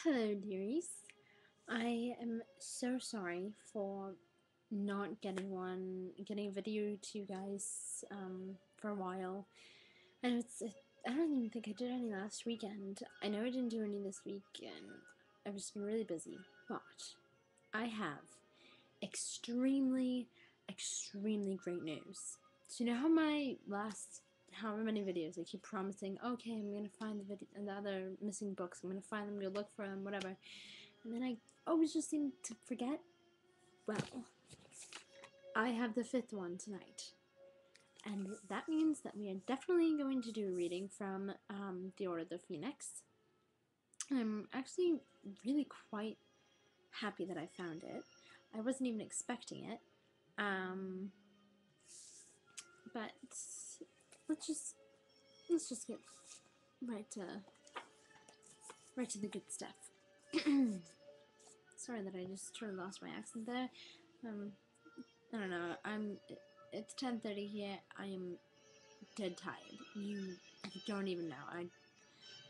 Hello, dearies. I am so sorry for not getting a video to you guys for a while. And I don't even think I did any last weekend. I know I didn't do any this week, and I've just been really busy. But I have extremely, extremely great news. So you know how my last however many videos I keep promising, okay, I'm gonna find the other missing books. I'm gonna find them, go look for them, whatever. And then I always just seem to forget. Well, I have the fifth one tonight. And that means that we are definitely going to do a reading from The Order of the Phoenix. I'm actually really quite happy that I found it. I wasn't even expecting it. But let's just get right to the good stuff. Sorry that I just totally lost my accent there. I don't know. It's 10:30 here. I am dead tired. You don't even know.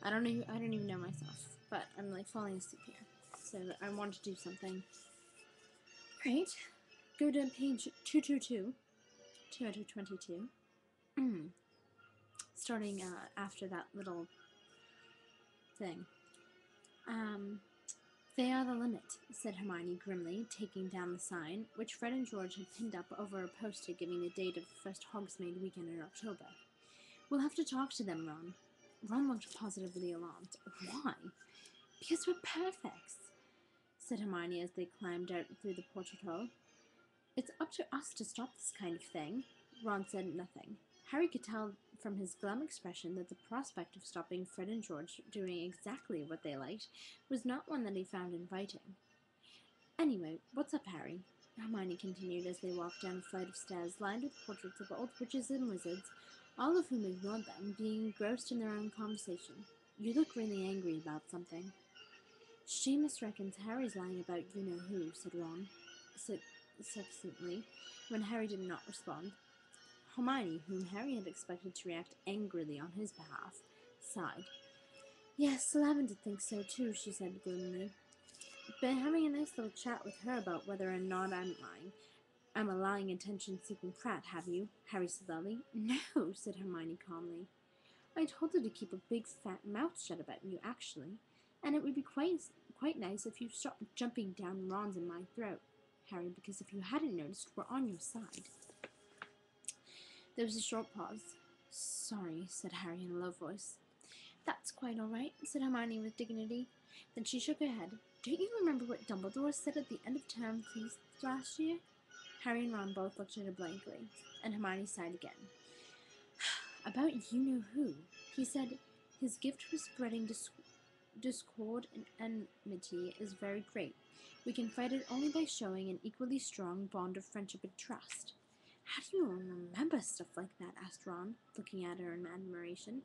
I don't even know myself. But I'm like falling asleep here. So I want to do something. Right. Go to page 222. 2 out of 22. Starting after that little thing. They are the limit, said Hermione grimly, taking down the sign, which Fred and George had pinned up over a poster giving the date of the first Hogsmeade weekend in October. We'll have to talk to them, Ron. Ron looked positively alarmed. Why? Because we're perfects, said Hermione as they climbed out through the portico. It's up to us to stop this kind of thing. Ron said nothing. Harry could tell from his glum expression that the prospect of stopping Fred and George doing exactly what they liked was not one that he found inviting. Anyway, what's up, Harry? Hermione continued as they walked down a flight of stairs lined with portraits of old witches and wizards, all of whom ignored them, being engrossed in their own conversation. You look really angry about something. Seamus reckons Harry's lying about you-know-who, said Ron, succinctly, when Harry did not respond. Hermione, whom Harry had expected to react angrily on his behalf, sighed. Yes, Lavender thinks so too, she said gloomily. Been having a nice little chat with her about whether or not I'm lying. I'm a lying, attention-seeking prat, have you? Harry said loudly. No, said Hermione calmly. I told her to keep a big fat mouth shut about you, actually, and it would be quite nice if you stopped jumping down Ron's and my throat, Harry, because if you hadn't noticed, we're on your side. There was a short pause. Sorry, said Harry in a low voice. That's quite all right, said Hermione with dignity. Then she shook her head. Don't you remember what Dumbledore said at the end of term feast last year? Harry and Ron both looked at her blankly, and Hermione sighed again. About you-know-who. He said his gift for spreading discord and enmity is very great. We can fight it only by showing an equally strong bond of friendship and trust. How do you remember stuff like that? Asked Ron, looking at her in admiration.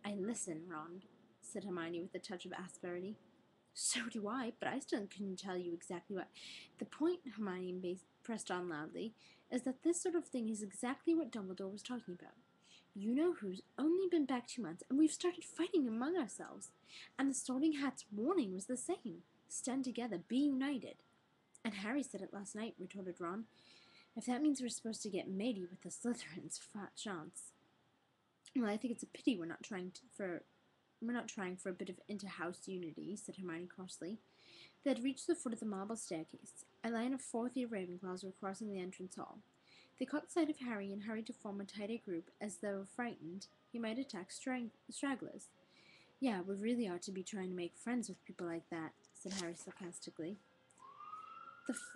I listen, Ron, said Hermione with a touch of asperity. So do I, but I still couldn't tell you exactly what. The point, Hermione pressed on loudly, is that this sort of thing is exactly what Dumbledore was talking about. You-know-who's only been back 2 months, and we've started fighting among ourselves. And the Sorting Hat's warning was the same. Stand together, be united. And Harry said it last night, retorted Ron. If that means we're supposed to get matey with the Slytherins, fat chance. Well, I think it's a pity we're not trying for a bit of inter-house unity, said Hermione crossly. They had reached the foot of the marble staircase. A line of fourth-year Ravenclaws were crossing the entrance hall. They caught sight of Harry and hurried to form a tighter group, as though frightened he might attack stragglers. Yeah, we really ought to be trying to make friends with people like that, said Harry sarcastically.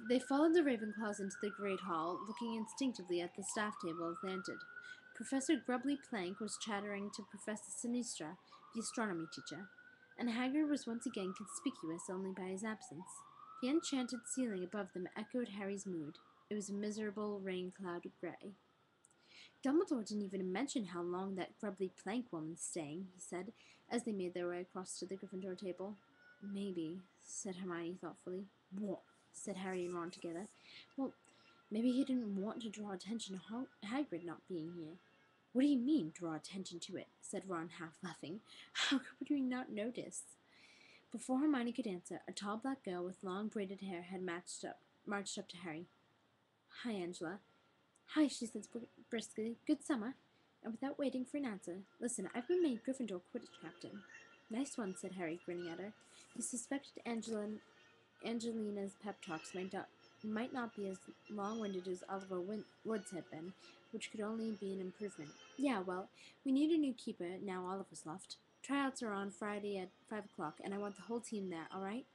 They followed the Ravenclaws into the great hall, looking instinctively at the staff table as they entered. Professor Grubbly Plank was chattering to Professor Sinistra, the astronomy teacher, and Hagrid was once again conspicuous only by his absence. The enchanted ceiling above them echoed Harry's mood. It was a miserable rain-cloud grey. Dumbledore didn't even mention how long that Grubbly Plank woman's staying, he said, as they made their way across to the Gryffindor table. Maybe, said Hermione thoughtfully. What? Said Harry and Ron together. Well, maybe he didn't want to draw attention to Hagrid not being here. What do you mean, draw attention to it? Said Ron, half laughing. How could we not notice? Before Hermione could answer, a tall black girl with long braided hair had marched up to Harry. "Hi, Angela." "Hi," she said briskly. "Good summer." And without waiting for an answer, "Listen, I've been made Gryffindor Quidditch captain." "Nice one," said Harry, grinning at her. He suspected Angelina's pep talks might not be as long-winded as Oliver Wood's had been, which could only be an improvement. "Yeah, well, we need a new keeper now Oliver's left. Tryouts are on Friday at 5 o'clock, and I want the whole team there, all right?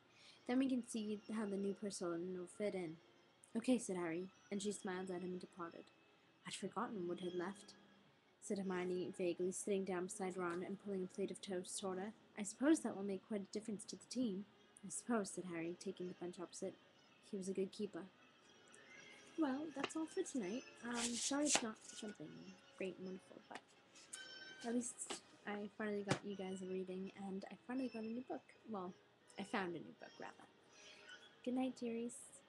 Then we can see how the new person will fit in." "Okay," said Harry, and she smiled at him and departed. "I'd forgotten Wood had left," said Hermione vaguely, sitting down beside Ron and pulling a plate of toast toward her. "I suppose that will make quite a difference to the team." "I suppose," said Harry, taking the bench opposite. "He was a good keeper." Well, that's all for tonight. Sorry it's not something great and wonderful, but at least I finally got you guys a reading, and I finally got a new book. Well, I found a new book, rather. Good night, dearies.